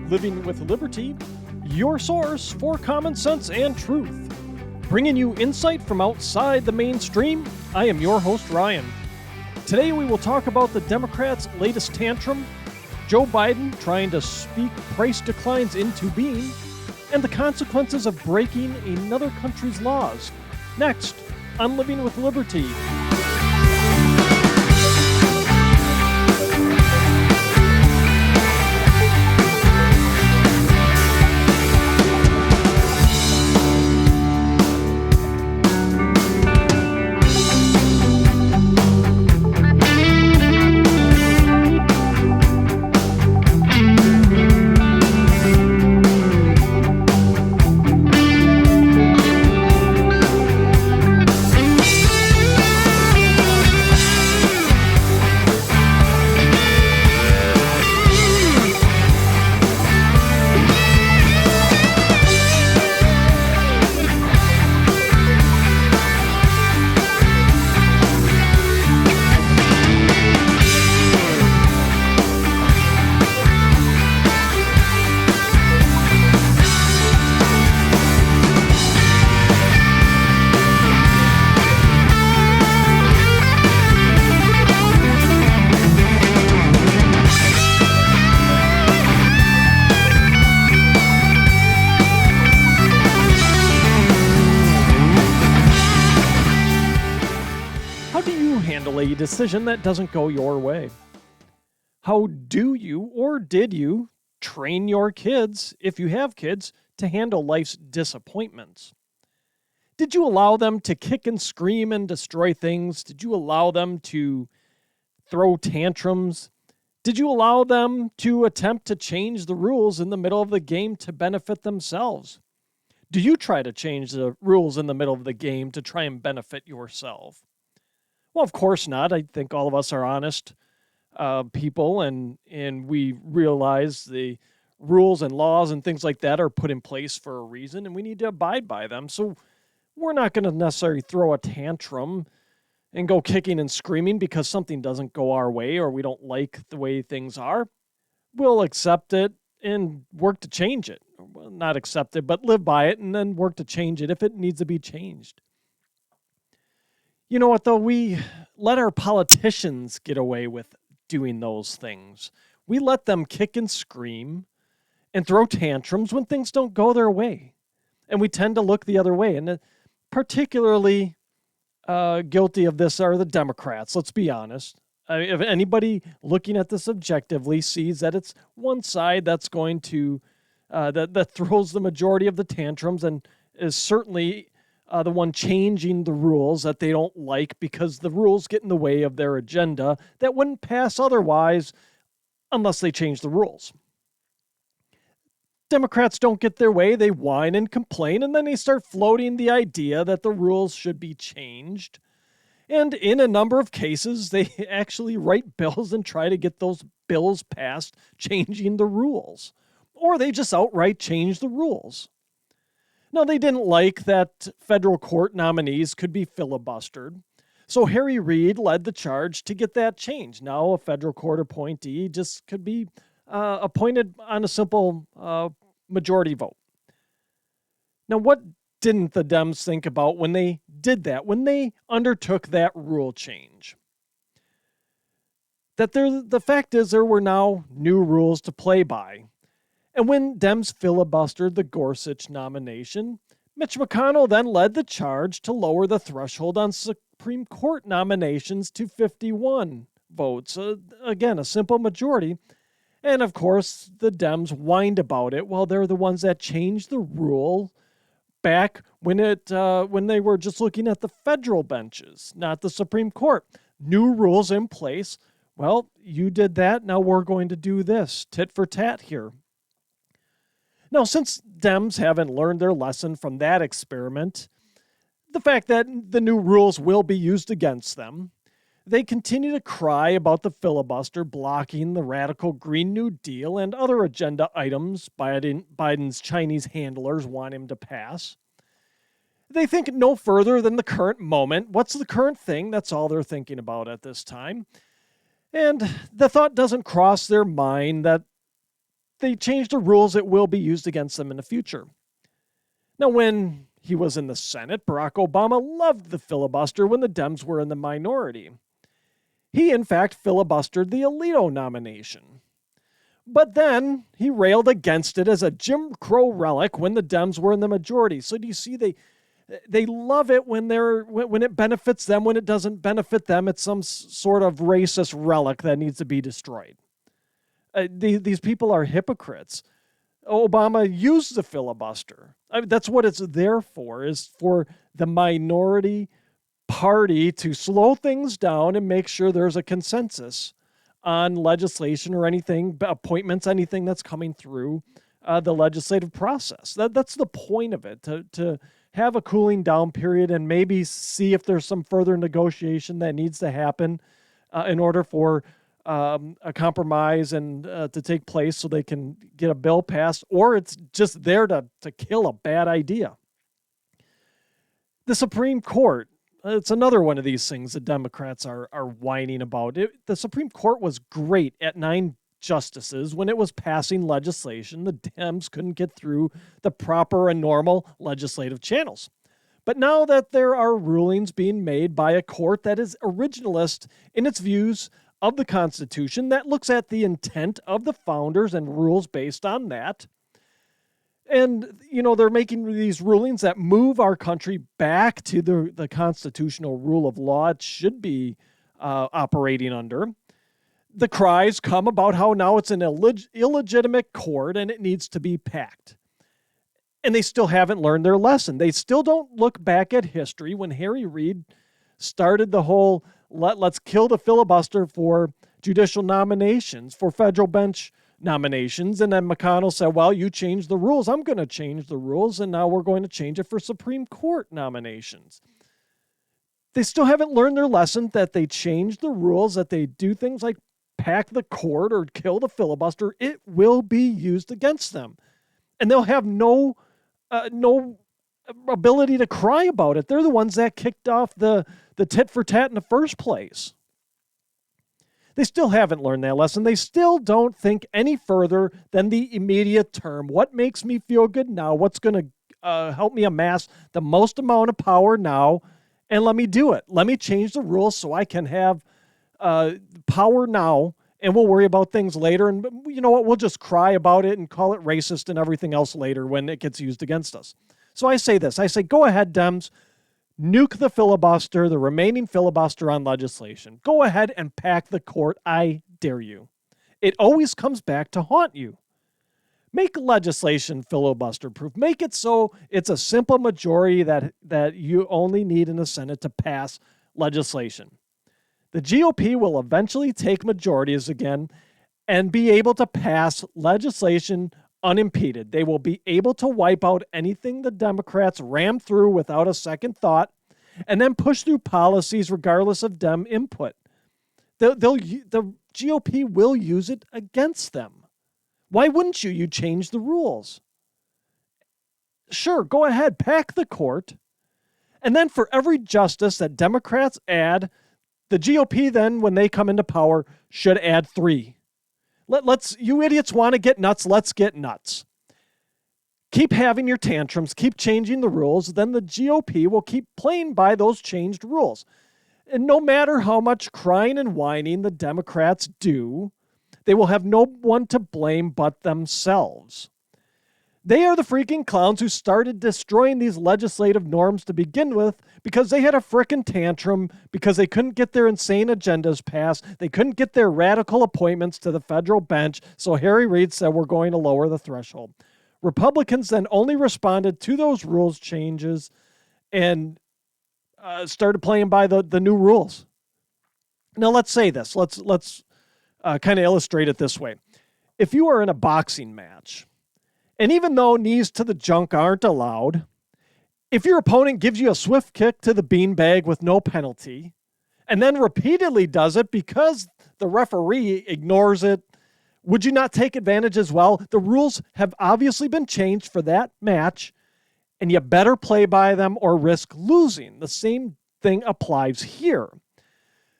Living with Liberty, your source for common sense and truth. Bringing you insight from outside the mainstream, I am your host, Ryan. Today we will talk about the Democrats' latest tantrum, Joe Biden trying to speak price declines into being, and the consequences of breaking another country's laws. Next, on Living with Liberty. Handle a decision that doesn't go your way? How do you or did you train your kids, if you have kids, to handle life's disappointments? Did you allow them to kick and scream and destroy things? Did you allow them to throw tantrums? Did you allow them to attempt to change the rules in the middle of the game to benefit themselves? Do you try to change the rules in the middle of the game to try and benefit yourself? Well, of course not. I think all of us are honest people, and we realize the rules and laws and things like that are put in place for a reason, and we need to abide by them. So we're not going to necessarily throw a tantrum and go kicking and screaming because something doesn't go our way or we don't like the way things are. We'll accept it and work to change it. Well, not accept it, but live by it and then work to change it if it needs to be changed. You know what, though? We let our politicians get away with doing those things. We let them kick and scream and throw tantrums when things don't go their way. And we tend to look the other way. And particularly guilty of this are the Democrats, let's be honest. If anybody looking at this objectively sees that it's one side that's going to, that throws the majority of the tantrums and is certainly the one changing the rules that they don't like because the rules get in the way of their agenda that wouldn't pass otherwise unless they change the rules. Democrats don't get their way, they whine and complain, and then they start floating the idea that the rules should be changed. And in a number of cases, they actually write bills and try to get those bills passed changing the rules. Or they just outright change the rules. Now, they didn't like that federal court nominees could be filibustered. So Harry Reid led the charge to get that changed. Now, a federal court appointee just could be appointed on a simple majority vote. Now, what didn't the Dems think about when they did that, when they undertook that rule change? That the fact is there were now new rules to play by. And when Dems filibustered the Gorsuch nomination, Mitch McConnell then led the charge to lower the threshold on Supreme Court nominations to 51 votes. Again, a simple majority. And of course, the Dems whined about it. Well, they're the ones that changed the rule back when they were just looking at the federal benches, not the Supreme Court. New rules in place. Well, you did that. Now we're going to do this. Tit for tat here. Now, since Dems haven't learned their lesson from that experiment, the fact that the new rules will be used against them, they continue to cry about the filibuster blocking the radical Green New Deal and other agenda items Biden's Chinese handlers want him to pass. They think no further than the current moment. What's the current thing? That's all they're thinking about at this time. And the thought doesn't cross their mind that they change the rules, it will be used against them in the future. Now, when he was in the Senate, Barack Obama loved the filibuster when the Dems were in the minority. He, in fact, filibustered the Alito nomination. But then he railed against it as a Jim Crow relic when the Dems were in the majority. So do you see, they love it when it benefits them. When it doesn't benefit them, it's some sort of racist relic that needs to be destroyed. These people are hypocrites. Obama used the filibuster. That's what it's there for, is for the minority party to slow things down and make sure there's a consensus on legislation or anything, appointments, anything that's coming through the legislative process. That's the point of it, to have a cooling down period and maybe see if there's some further negotiation that needs to happen in order for a compromise and to take place so they can get a bill passed, or it's just there to kill a bad idea. The Supreme Court, it's another one of these things the Democrats are whining about. The Supreme Court was great at 9 justices when it was passing legislation. The Dems couldn't get through the proper and normal legislative channels. But now that there are rulings being made by a court that is originalist in its views of the Constitution, that looks at the intent of the founders and rules based on that, and, they're making these rulings that move our country back to the constitutional rule of law it should be operating under. The cries come about how now it's an illegitimate court and it needs to be packed. And they still haven't learned their lesson. They still don't look back at history when Harry Reid started the whole let's kill the filibuster for judicial nominations, for federal bench nominations. And then McConnell said, well, you changed the rules. I'm going to change the rules. And now we're going to change it for Supreme Court nominations. They still haven't learned their lesson that they changed the rules, that they do things like pack the court or kill the filibuster. It will be used against them. And they'll have no ability to cry about it. They're the ones that kicked off the tit for tat in the first place. They still haven't learned that lesson. They still don't think any further than the immediate term. What makes me feel good now? What's going to help me amass the most amount of power now? And let me do it. Let me change the rules so I can have power now, and we'll worry about things later. And you know what? We'll just cry about it and call it racist and everything else later when it gets used against us. So I say this. I say, go ahead, Dems. Nuke the filibuster, the remaining filibuster on legislation. Go ahead and pack the court. I dare you. It always comes back to haunt you. Make legislation filibuster proof. Make it so it's a simple majority that you only need in the Senate to pass legislation. The GOP will eventually take majorities again and be able to pass legislation unimpeded. They will be able to wipe out anything the Democrats ram through without a second thought and then push through policies regardless of Dem input. The GOP will use it against them. Why wouldn't you? You change the rules. Sure, go ahead, pack the court. And then for every justice that Democrats add, the GOP then, when they come into power, should add 3. You idiots want to get nuts, let's get nuts. Keep having your tantrums, keep changing the rules, then the GOP will keep playing by those changed rules. And no matter how much crying and whining the Democrats do, they will have no one to blame but themselves. They are the freaking clowns who started destroying these legislative norms to begin with because they had a frickin' tantrum, because they couldn't get their insane agendas passed. They couldn't get their radical appointments to the federal bench, so Harry Reid said we're going to lower the threshold. Republicans then only responded to those rules changes and started playing by the new rules. Now let's say this. Let's kind of illustrate it this way. If you are in a boxing match, and even though knees to the junk aren't allowed, if your opponent gives you a swift kick to the beanbag with no penalty, and then repeatedly does it because the referee ignores it, would you not take advantage as well? The rules have obviously been changed for that match, and you better play by them or risk losing. The same thing applies here.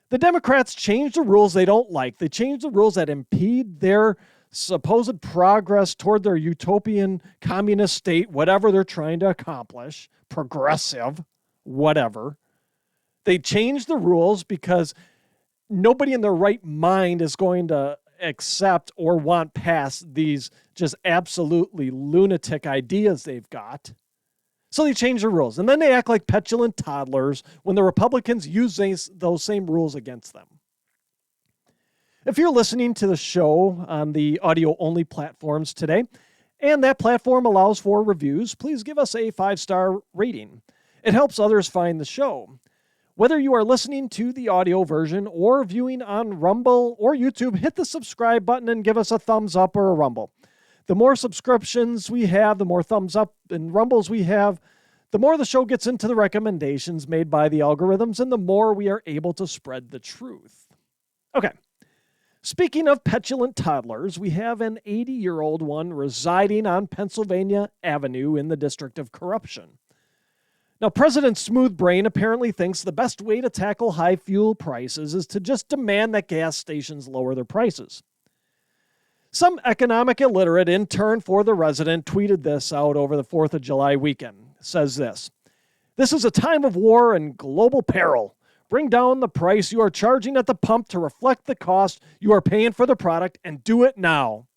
The Democrats change the rules they don't like. They change the rules that impede their supposed progress toward their utopian communist state, whatever they're trying to accomplish, progressive, whatever. They change the rules because nobody in their right mind is going to accept or want past these just absolutely lunatic ideas they've got. So they change the rules. And then they act like petulant toddlers when the Republicans use those same rules against them. If you're listening to the show on the audio-only platforms today, and that platform allows for reviews, please give us a 5-star rating. It helps others find the show. Whether you are listening to the audio version or viewing on Rumble or YouTube, hit the subscribe button and give us a thumbs up or a rumble. The more subscriptions we have, the more thumbs up and rumbles we have, the more the show gets into the recommendations made by the algorithms, and the more we are able to spread the truth. Okay. Speaking of petulant toddlers, we have an 80-year-old one residing on Pennsylvania Avenue in the District of Corruption. Now, President Smoothbrain apparently thinks the best way to tackle high fuel prices is to just demand that gas stations lower their prices. Some economic illiterate intern for the resident tweeted this out over the 4th of July weekend. It says this: "This is a time of war and global peril. Bring down the price you are charging at the pump to reflect the cost you are paying for the product, and do it now."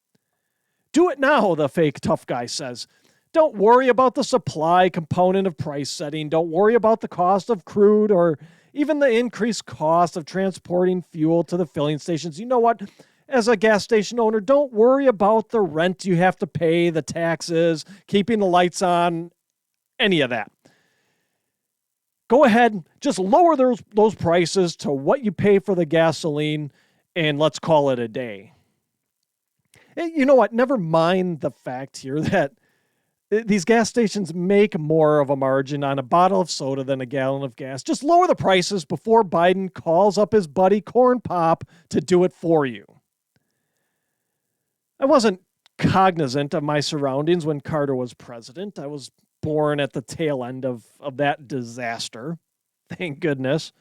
Do it now, the fake tough guy says. Don't worry about the supply component of price setting. Don't worry about the cost of crude or even the increased cost of transporting fuel to the filling stations. You know what? As a gas station owner, don't worry about the rent you have to pay, the taxes, keeping the lights on, any of that. Go ahead, just lower those prices to what you pay for the gasoline, and let's call it a day. You know what? Never mind the fact here that these gas stations make more of a margin on a bottle of soda than a gallon of gas. Just lower the prices before Biden calls up his buddy Corn Pop to do it for you. I wasn't cognizant of my surroundings when Carter was president. I was born at the tail end of that disaster. Thank goodness.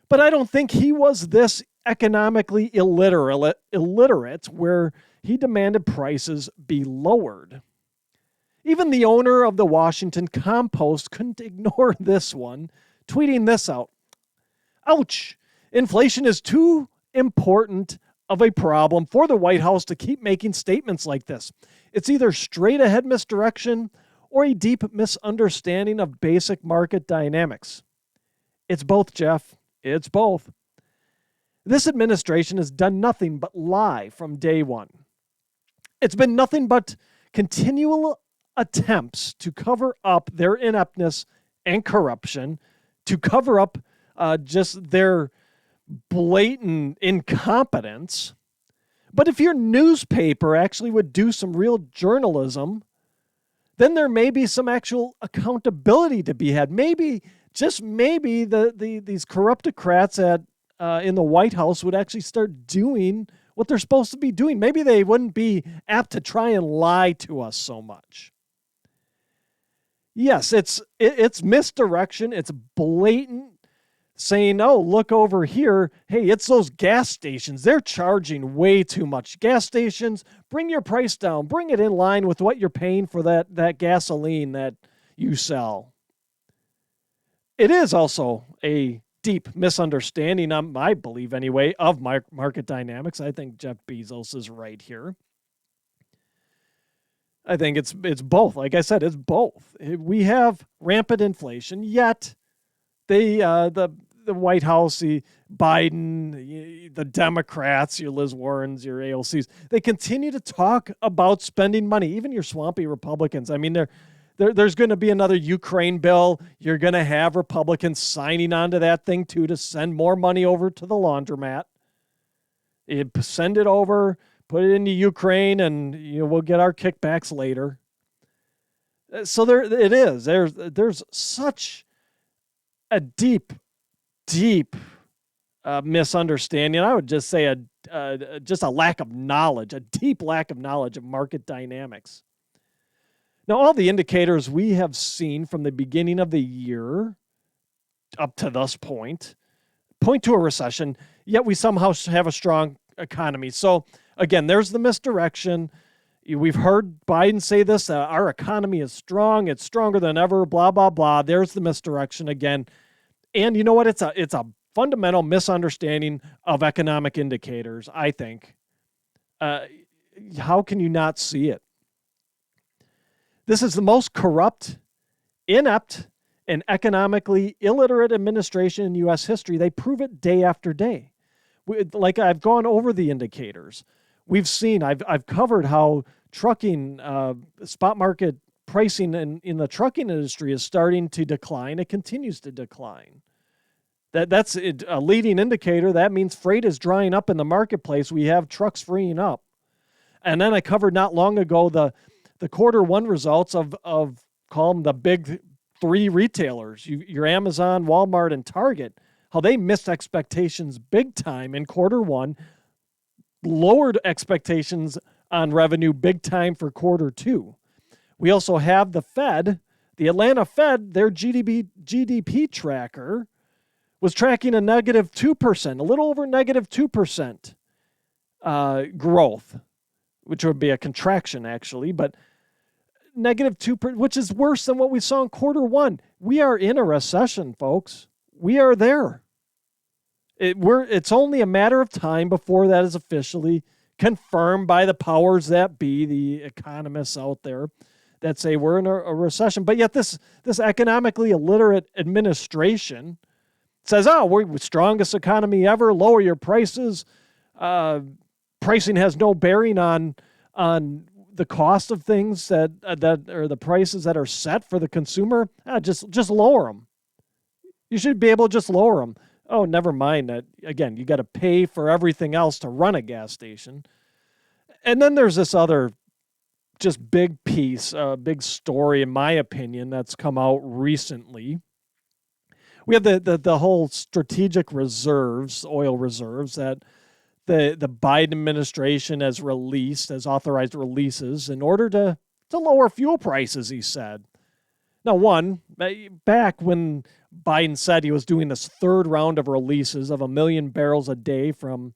But I don't think he was this economically illiterate where he demanded prices be lowered. Even the owner of the Washington Compost couldn't ignore this one, tweeting this out: "Ouch, inflation is too important of a problem for the White House to keep making statements like this. It's either straight ahead misdirection or a deep misunderstanding of basic market dynamics." It's both, Jeff. It's both. This administration has done nothing but lie from day one. It's been nothing but continual attempts to cover up their ineptness and corruption, to cover up just their blatant incompetence. But if your newspaper actually would do some real journalism, then there may be some actual accountability to be had. Maybe, just maybe, these corruptocrats in the White House would actually start doing what they're supposed to be doing. Maybe they wouldn't be apt to try and lie to us so much. Yes, it's misdirection. It's blatant saying, oh, look over here. Hey, it's those gas stations. They're charging way too much. Gas stations, bring your price down. Bring it in line with what you're paying for that gasoline that you sell. It is also a deep misunderstanding, I believe anyway, of market dynamics. I think Jeff Bezos is right here. I think it's both. Like I said, it's both. We have rampant inflation, yet the White House, the Biden, the Democrats, your Liz Warrens, your AOCs, they continue to talk about spending money. Even your swampy Republicans. I mean, there's going to be another Ukraine bill. You're going to have Republicans signing onto that thing too to send more money over to the laundromat. Send it over. Put it into Ukraine, and we'll get our kickbacks later. So there it is. There's such a deep misunderstanding. I would just say just a lack of knowledge, a deep lack of knowledge of market dynamics. Now, all the indicators we have seen from the beginning of the year up to this point to a recession, yet we somehow have a strong economy. So Again, there's the misdirection. We've heard Biden say this, our economy is strong, it's stronger than ever, blah, blah, blah. There's the misdirection again. And you know what? It's a fundamental misunderstanding of economic indicators, I think. How can you not see it? This is the most corrupt, inept, and economically illiterate administration in U.S. history. They prove it day after day. Like I've gone over the indicators. We've seen, I've covered how trucking, spot market pricing in the trucking industry is starting to decline. It continues to decline. That's a leading indicator. That means freight is drying up in the marketplace. We have trucks freeing up. And then I covered not long ago the quarter one results of call them the big three retailers, your Amazon, Walmart, and Target, how they missed expectations big time in quarter one, lowered expectations on revenue big time for quarter two. We also have the Fed, the Atlanta Fed, their GDP tracker was tracking a negative 2%, a little over negative 2% growth, which would be a contraction actually, but negative 2%, which is worse than what we saw in quarter one. We are in a recession, folks. We are there. It's only a matter of time before that is officially confirmed by the powers that be, the economists out there that say we're in a recession. But yet this economically illiterate administration says, oh, we're the strongest economy ever, lower your prices. Pricing has no bearing on the cost of things that or the prices that are set for the consumer. Just lower them. You should be able to just lower them. Oh, never mind that. Again, you got to pay for everything else to run a gas station. And then there's this other just big piece, big story, in my opinion, that's come out recently. We have the whole strategic reserves, oil reserves, that the Biden administration has authorized releases in order to lower fuel prices, he said. Now, back when Biden said he was doing this third round of releases of 1 million barrels a day from,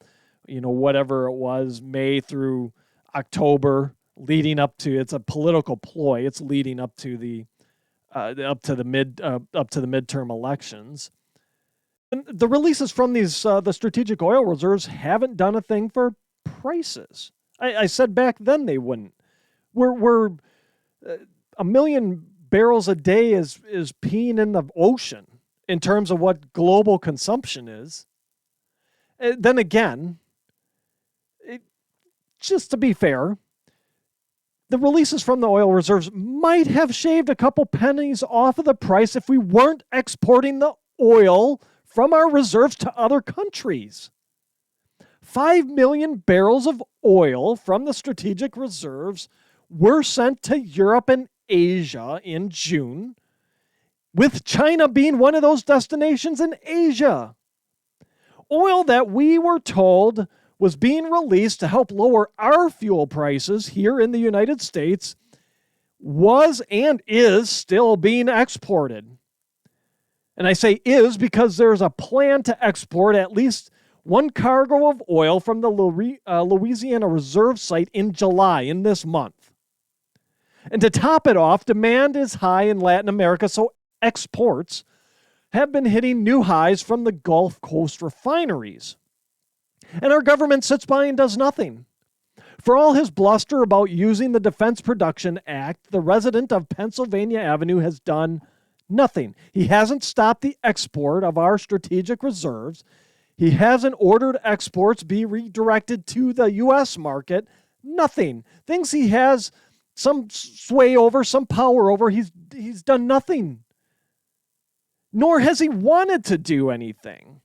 whatever it was, May through October, leading up to, it's a political ploy. It's leading up to the midterm elections. And the releases from these the strategic oil reserves haven't done a thing for prices. I said back then they wouldn't. We're 1 million barrels a day is peeing in the ocean in terms of what global consumption is. Then again, just to be fair, the releases from the oil reserves might have shaved a couple pennies off of the price if we weren't exporting the oil from our reserves to other countries. 5 million barrels of oil from the strategic reserves were sent to Europe and Asia in June, with China being one of those destinations in Asia. Oil that we were told was being released to help lower our fuel prices here in the United States was and is still being exported. And I say is because there's a plan to export at least one cargo of oil from the Louisiana Reserve site in July, in this month. And to top it off, demand is high in Latin America, so exports have been hitting new highs from the Gulf Coast refineries. And our government sits by and does nothing. For all his bluster about using the Defense Production Act, the resident of Pennsylvania Avenue has done nothing. He hasn't stopped the export of our strategic reserves. He hasn't ordered exports be redirected to the U.S. market. Nothing. Things he has some sway over, some power over, he's done nothing. Nor has he wanted to do anything.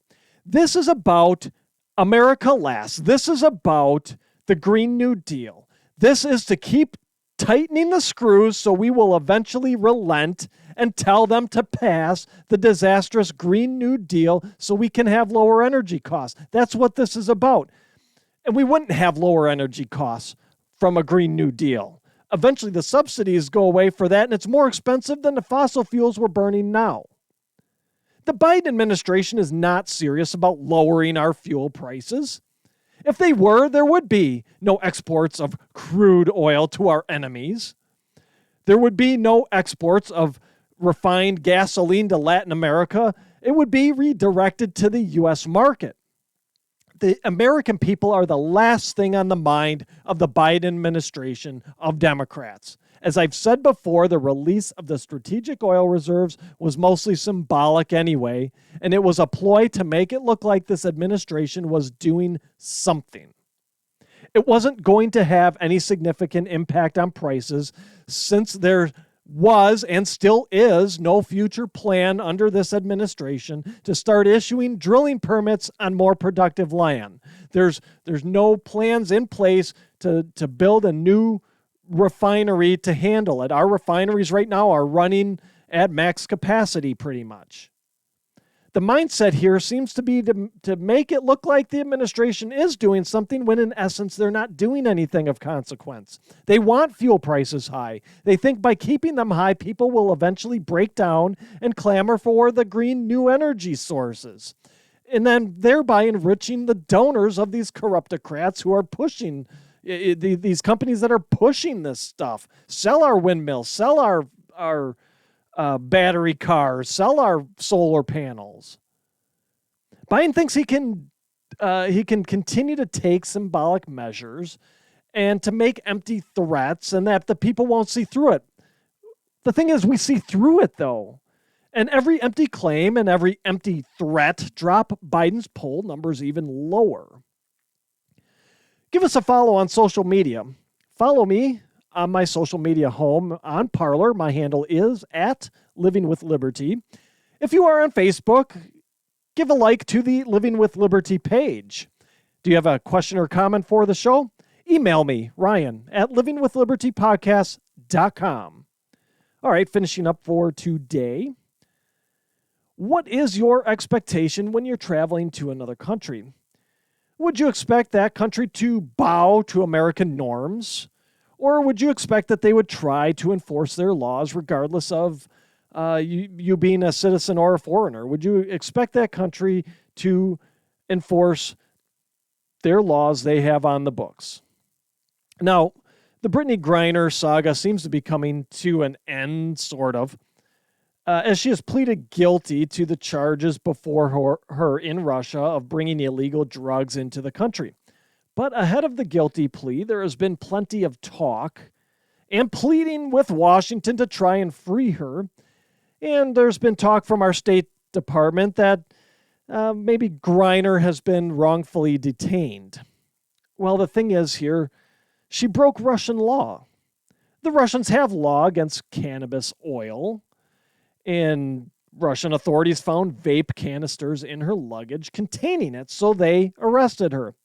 This is about America Last. This is about the Green New Deal. This is to keep tightening the screws so we will eventually relent and tell them to pass the disastrous Green New Deal so we can have lower energy costs. That's what this is about. And we wouldn't have lower energy costs from a Green New Deal. Eventually the subsidies go away for that, and it's more expensive than the fossil fuels we're burning now. The Biden administration is not serious about lowering our fuel prices. If they were, there would be no exports of crude oil to our enemies. There would be no exports of refined gasoline to Latin America. It would be redirected to the U.S. market. The American people are the last thing on the mind of the Biden administration of Democrats. As I've said before, the release of the strategic oil reserves was mostly symbolic anyway, and it was a ploy to make it look like this administration was doing something. It wasn't going to have any significant impact on prices since there was and still is no future plan under this administration to start issuing drilling permits on more productive land. There's no plans in place to build a new refinery to handle it. Our refineries right now are running at max capacity pretty much. The mindset here seems to be to make it look like the administration is doing something when in essence they're not doing anything of consequence. They want fuel prices high. They think by keeping them high, people will eventually break down and clamor for the green new energy sources, and then thereby enriching the donors of these corruptocrats who are pushing these companies that are pushing this stuff. Sell our windmills, sell our battery cars, sell our solar panels. Biden thinks he can continue to take symbolic measures and to make empty threats and that the people won't see through it. The thing is, we see through it, though. And every empty claim and every empty threat drop Biden's poll numbers even lower. Give us a follow on social media. Follow me on my social media home on Parler. My handle is @LivingWithLiberty. If you are on Facebook, give a like to the Living with Liberty page. Do you have a question or comment for the show? Email me, Ryan, at livingwithlibertypodcast.com. All right, finishing up for today. What is your expectation when you're traveling to another country? Would you expect that country to bow to American norms? Or would you expect that they would try to enforce their laws regardless of you being a citizen or a foreigner? Would you expect that country to enforce their laws they have on the books? Now, the Britney Griner saga seems to be coming to an end, sort of, as she has pleaded guilty to the charges before her in Russia of bringing illegal drugs into the country. But ahead of the guilty plea, there has been plenty of talk and pleading with Washington to try and free her. And there's been talk from our State Department that maybe Griner has been wrongfully detained. Well, the thing is here, she broke Russian law. The Russians have law against cannabis oil, and Russian authorities found vape canisters in her luggage containing it, so they arrested her.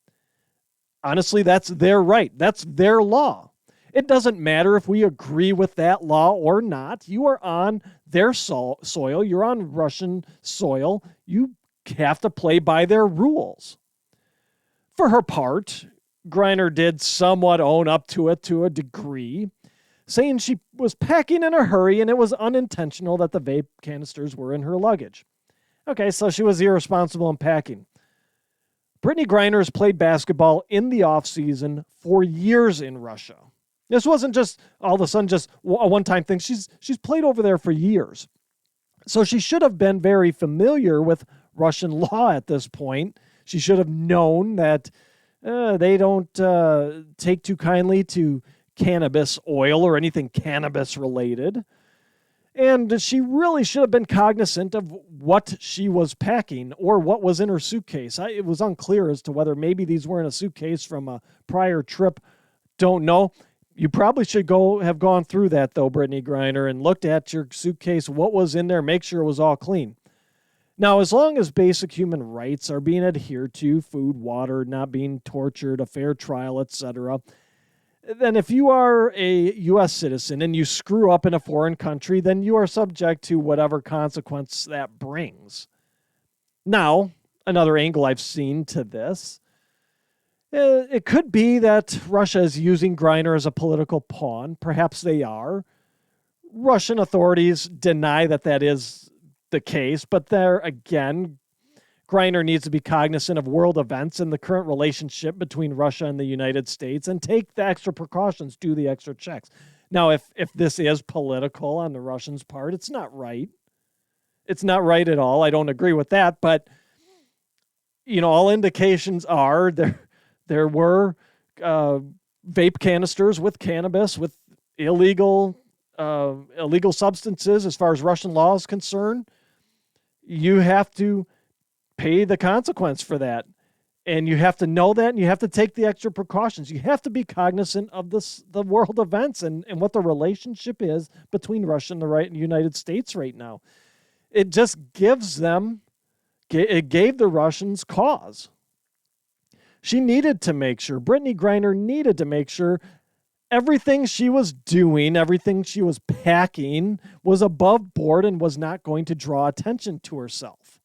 Honestly, that's their right. That's their law. It doesn't matter if we agree with that law or not. You are on their soil. You're on Russian soil. You have to play by their rules. For her part, Griner did somewhat own up to it to a degree, saying she was packing in a hurry and it was unintentional that the vape canisters were in her luggage. Okay, so she was irresponsible in packing. Britney Griner has played basketball in the offseason for years in Russia. This wasn't just all of a sudden just a one-time thing. She's played over there for years. So she should have been very familiar with Russian law at this point. She should have known that they don't take too kindly to cannabis oil or anything cannabis related. And she really should have been cognizant of what she was packing or what was in her suitcase. It was unclear as to whether maybe these were in a suitcase from a prior trip. Don't know. You probably should have gone through that, though, Britney Griner, and looked at your suitcase, what was in there, make sure it was all clean. Now, as long as basic human rights are being adhered to, food, water, not being tortured, a fair trial, etc., then if you are a U.S. citizen and you screw up in a foreign country, then you are subject to whatever consequence that brings. Now, another angle I've seen to this, it could be that Russia is using Griner as a political pawn. Perhaps they are. Russian authorities deny that is the case, but there again, Griner needs to be cognizant of world events and the current relationship between Russia and the United States and take the extra precautions, do the extra checks. Now, if this is political on the Russians' part, it's not right. It's not right at all. I don't agree with that. But, all indications are there were vape canisters with cannabis, with illegal substances as far as Russian law is concerned. You have to pay the consequence for that. And you have to know that, and you have to take the extra precautions. You have to be cognizant of the world events and what the relationship is between Russia and the United States right now. It just it gave the Russians cause. She needed to make sure, Britney Griner needed to make sure everything she was doing, everything she was packing was above board and was not going to draw attention to herself.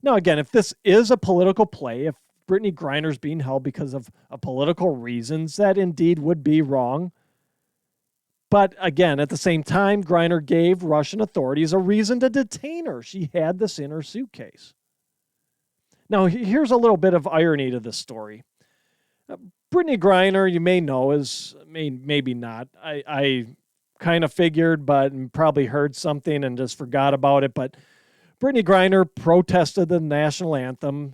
Now, again, if this is a political play, if Britney Griner's being held because of political reasons, that indeed would be wrong. But again, at the same time, Griner gave Russian authorities a reason to detain her. She had this in her suitcase. Now, here's a little bit of irony to this story. Britney Griner, you may know, maybe not. I kind of figured, but probably heard something and just forgot about it. But Britney Griner protested the national anthem,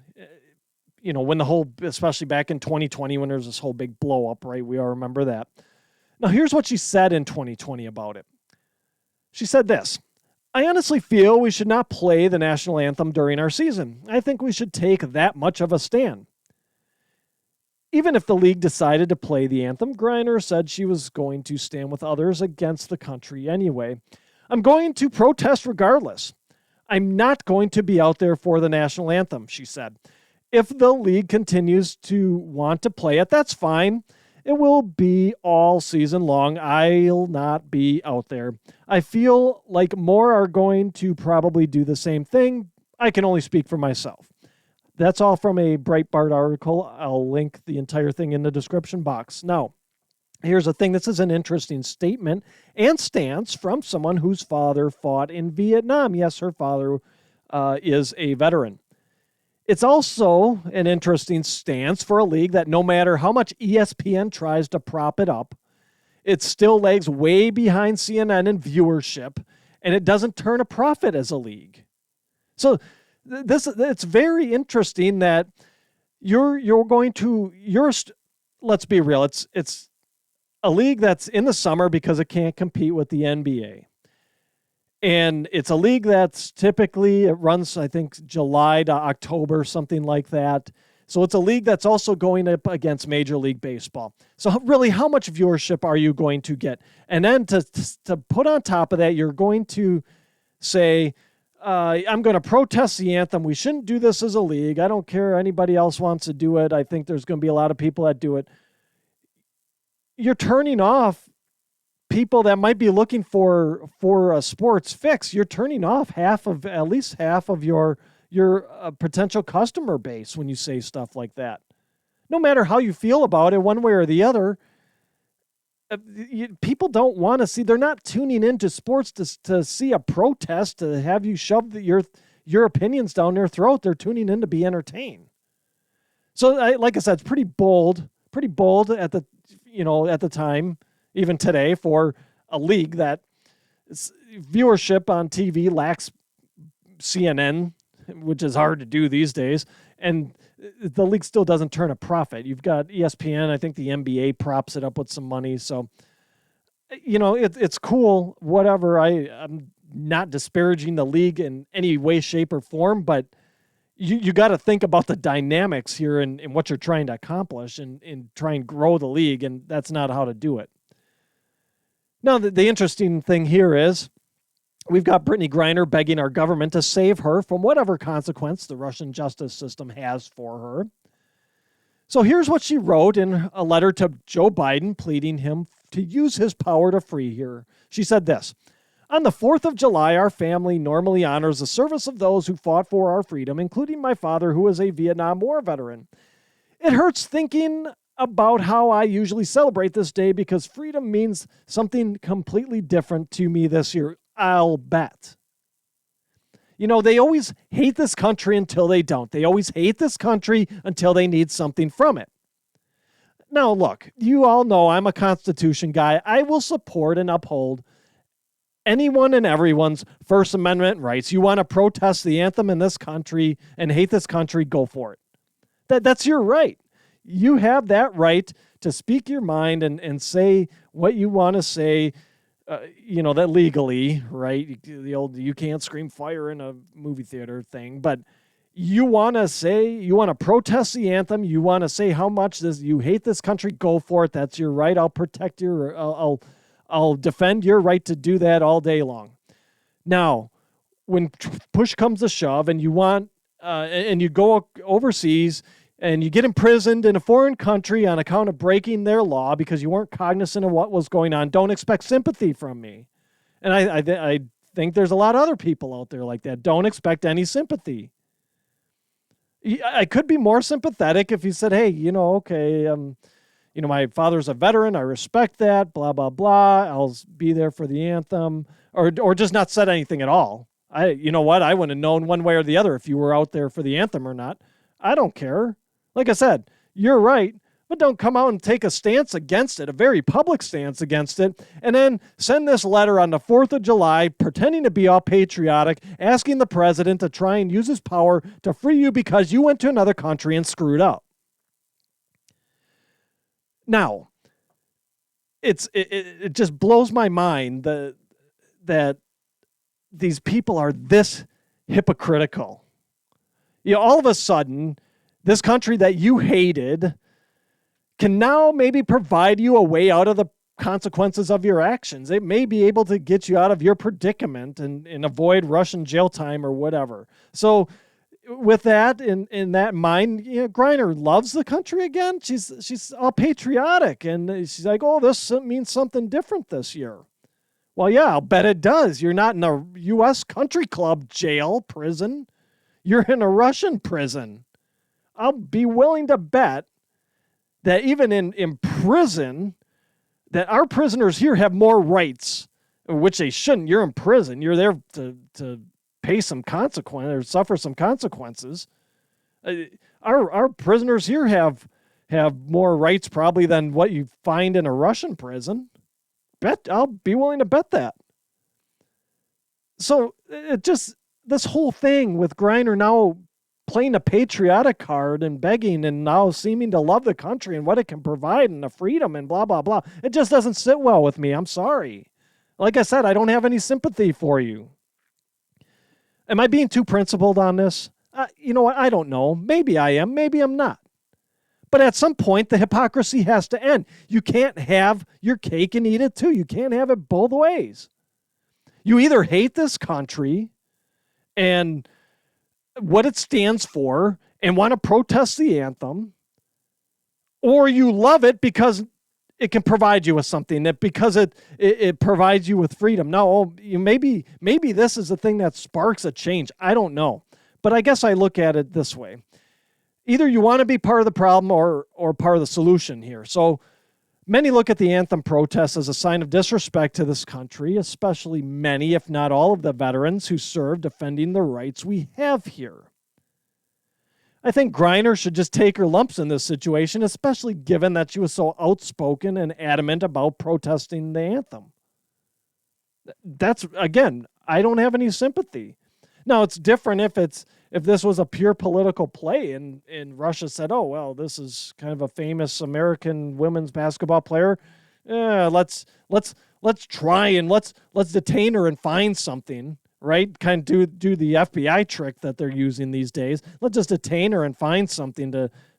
when especially back in 2020, when there was this whole big blow up, right? We all remember that. Now, here's what she said in 2020 about it. She said this: "I honestly feel we should not play the national anthem during our season. I think we should take that much of a stand." Even if the league decided to play the anthem, Griner said she was going to stand with others against the country anyway. "I'm going to protest regardless. I'm not going to be out there for the national anthem," she said. "If the league continues to want to play it, that's fine. It will be all season long. I'll not be out there. I feel like more are going to probably do the same thing. I can only speak for myself." That's all from a Breitbart article. I'll link the entire thing in the description box. Now, here's the thing. This is an interesting statement and stance from someone whose father fought in Vietnam. Yes, her father is a veteran. It's also an interesting stance for a league that no matter how much ESPN tries to prop it up, it still lags way behind CNN in viewership, and it doesn't turn a profit as a league. So it's very interesting that let's be real, it's a league that's in the summer because it can't compete with the NBA. And it's a league that's typically, it runs, I think, July to October, something like that. So it's a league that's also going up against Major League Baseball. So really, how much viewership are you going to get? And then to put on top of that, you're going to say, I'm going to protest the anthem. We shouldn't do this as a league. I don't care. Anybody else wants to do it. I think there's going to be a lot of people that do it. You're turning off people that might be looking for a sports fix. You're turning off at least half of your potential customer base when you say stuff like that. No matter how you feel about it, one way or the other, people don't want to see. They're not tuning into sports to see a protest, to have you shove your opinions down their throat. They're tuning in to be entertained. So, like I said, it's pretty bold at the time, even today, for a league that viewership on TV lacks CNN, which is hard to do these days, and the league still doesn't turn a profit. You've got ESPN. I think the NBA props it up with some money. So, it's cool, whatever. I'm not disparaging the league in any way, shape, or form, but you got to think about the dynamics here and what you're trying to accomplish and try and grow the league, and that's not how to do it. Now, the interesting thing here is we've got Britney Griner begging our government to save her from whatever consequence the Russian justice system has for her. So here's what she wrote in a letter to Joe Biden, pleading him to use his power to free her. She said this: "On the 4th of July, our family normally honors the service of those who fought for our freedom, including my father, who is a Vietnam War veteran. It hurts thinking about how I usually celebrate this day because freedom means something completely different to me this year. I'll bet." They always hate this country until they don't. They always hate this country until they need something from it. Now, look, you all know I'm a Constitution guy. I will support and uphold anyone and everyone's First Amendment rights. You want to protest the anthem in this country and hate this country, go for it. That's your right. You have that right to speak your mind and say what you want to say, that legally, right? The old you can't scream fire in a movie theater thing, but you want to protest the anthem, you want to say how much you hate this country, go for it. That's your right. I'll protect I'll defend your right to do that all day long. Now, when push comes to shove and you want and you go overseas and you get imprisoned in a foreign country on account of breaking their law because you weren't cognizant of what was going on, don't expect sympathy from me. And I think there's a lot of other people out there like that. Don't expect any sympathy. I could be more sympathetic if you said, hey, okay, my father's a veteran. I respect that, blah, blah, blah. I'll be there for the anthem, or just not said anything at all. I wouldn't have known one way or the other if you were out there for the anthem or not. I don't care. Like I said, you're right, but don't come out and take a stance against it, a very public stance against it, and then send this letter on the 4th of July pretending to be all patriotic, asking the president to try and use his power to free you because you went to another country and screwed up. Now, it just blows my mind that these people are this hypocritical. All of a sudden, this country that you hated can now maybe provide you a way out of the consequences of your actions. It may be able to get you out of your predicament and avoid Russian jail time or whatever. So with that in that mind, Griner loves the country again. She's all patriotic, and she's like, oh, this means something different this year. Well, yeah, I'll bet it does. You're not in a U.S. country club prison. You're in a Russian prison. I'll be willing to bet that even in prison, that our prisoners here have more rights, which they shouldn't. You're in prison. You're there to pay some consequence or suffer some consequences. Our prisoners here have more rights probably than what you find in a Russian prison. I'll be willing to bet that. So this whole thing with Griner now playing a patriotic card and begging and now seeming to love the country and what it can provide and the freedom and blah, blah, blah. It just doesn't sit well with me. I'm sorry. Like I said, I don't have any sympathy for you. Am I being too principled on this? You know what? I don't know. Maybe I am. Maybe I'm not. But at some point, the hypocrisy has to end. You can't have your cake and eat it too. You can't have it both ways. You either hate this country and what it stands for and want to protest the anthem, or you love it because it can provide you with something, that because it provides you with freedom. Now, maybe this is the thing that sparks a change. I don't know. But I guess I look at it this way. Either you want to be part of the problem or part of the solution here. So many look at the anthem protest as a sign of disrespect to this country, especially many, if not all, of the veterans who served defending the rights we have here. I think Griner should just take her lumps in this situation, especially given that she was so outspoken and adamant about protesting the anthem. That's, again, I don't have any sympathy. Now, it's different if this was a pure political play and Russia said, oh, well, this is kind of a famous American women's basketball player. Let's try and let's detain her and find something, right? Kind of do the FBI trick that they're using these days. Let's just detain her and find something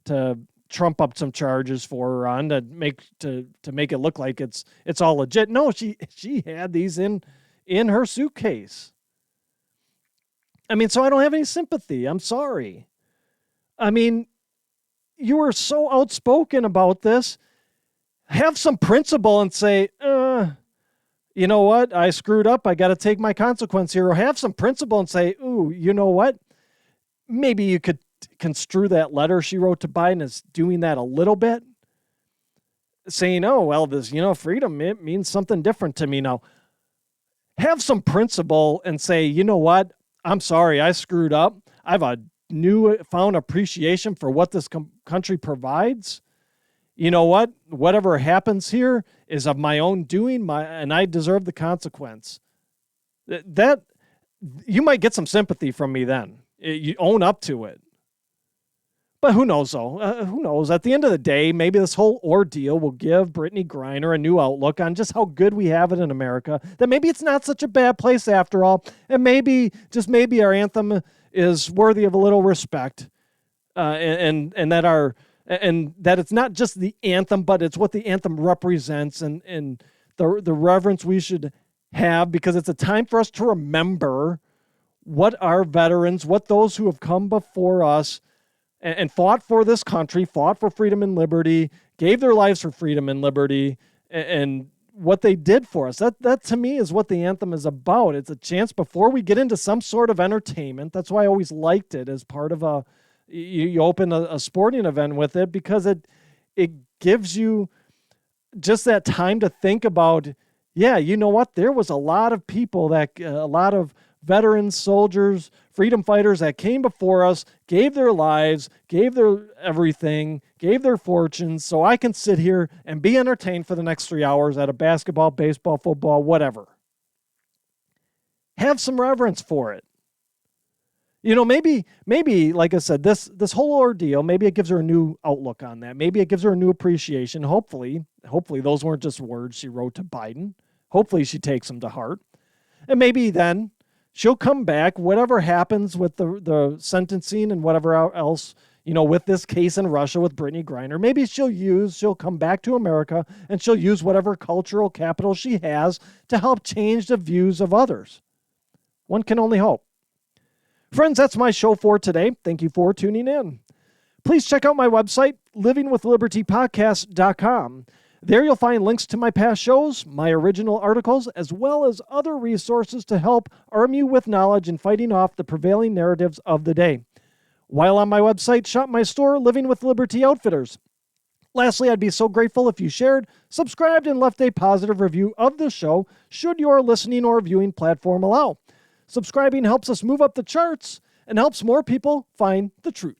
to trump up some charges for her on to make it look like it's all legit. No, she had these in her suitcase. I mean, so I don't have any sympathy. I'm sorry. I mean, you were so outspoken about this. Have some principle and say, you know what? I screwed up. I got to take my consequence here. Or have some principle and say, ooh, you know what? Maybe you could construe that letter she wrote to Biden as doing that a little bit. Saying, oh, well, this, freedom, it means something different to me now. Have some principle and say, you know what? I'm sorry, I screwed up. I have a newfound appreciation for what this country provides. You know what? Whatever happens here is of my own doing, and I deserve the consequence. That you might get some sympathy from me then. You own up to it. But who knows, though? Who knows? At the end of the day, maybe this whole ordeal will give Britney Griner a new outlook on just how good we have it in America, that maybe it's not such a bad place after all, and maybe, just maybe, our anthem is worthy of a little respect, and that it's not just the anthem, but it's what the anthem represents, and the reverence we should have, because it's a time for us to remember what our veterans, what those who have come before us and fought for this country, fought for freedom and liberty, gave their lives for freedom and liberty, and what they did for us. That to me is what the anthem is about. It's a chance before we get into some sort of entertainment. That's why I always liked it as part of you open a sporting event with it, because it gives you just that time to think about, yeah, you know what? There was a lot of people a lot of veterans, soldiers, freedom fighters that came before us, gave their lives, gave their everything, gave their fortunes, so I can sit here and be entertained for the next 3 hours at a basketball, baseball, football, whatever. Have some reverence for it. You know, maybe, like I said, this whole ordeal, maybe it gives her a new outlook on that. Maybe it gives her a new appreciation. Hopefully those weren't just words she wrote to Biden. Hopefully she takes them to heart. And maybe then she'll come back, whatever happens with the sentencing and whatever else, you know, with this case in Russia with Britney Griner. Maybe she'll come back to America and she'll use whatever cultural capital she has to help change the views of others. One can only hope. Friends, that's my show for today. Thank you for tuning in. Please check out my website, livingwithlibertypodcast.com. There you'll find links to my past shows, my original articles, as well as other resources to help arm you with knowledge in fighting off the prevailing narratives of the day. While on my website, shop my store, Living with Liberty Outfitters. Lastly, I'd be so grateful if you shared, subscribed, and left a positive review of the show, should your listening or viewing platform allow. Subscribing helps us move up the charts and helps more people find the truth.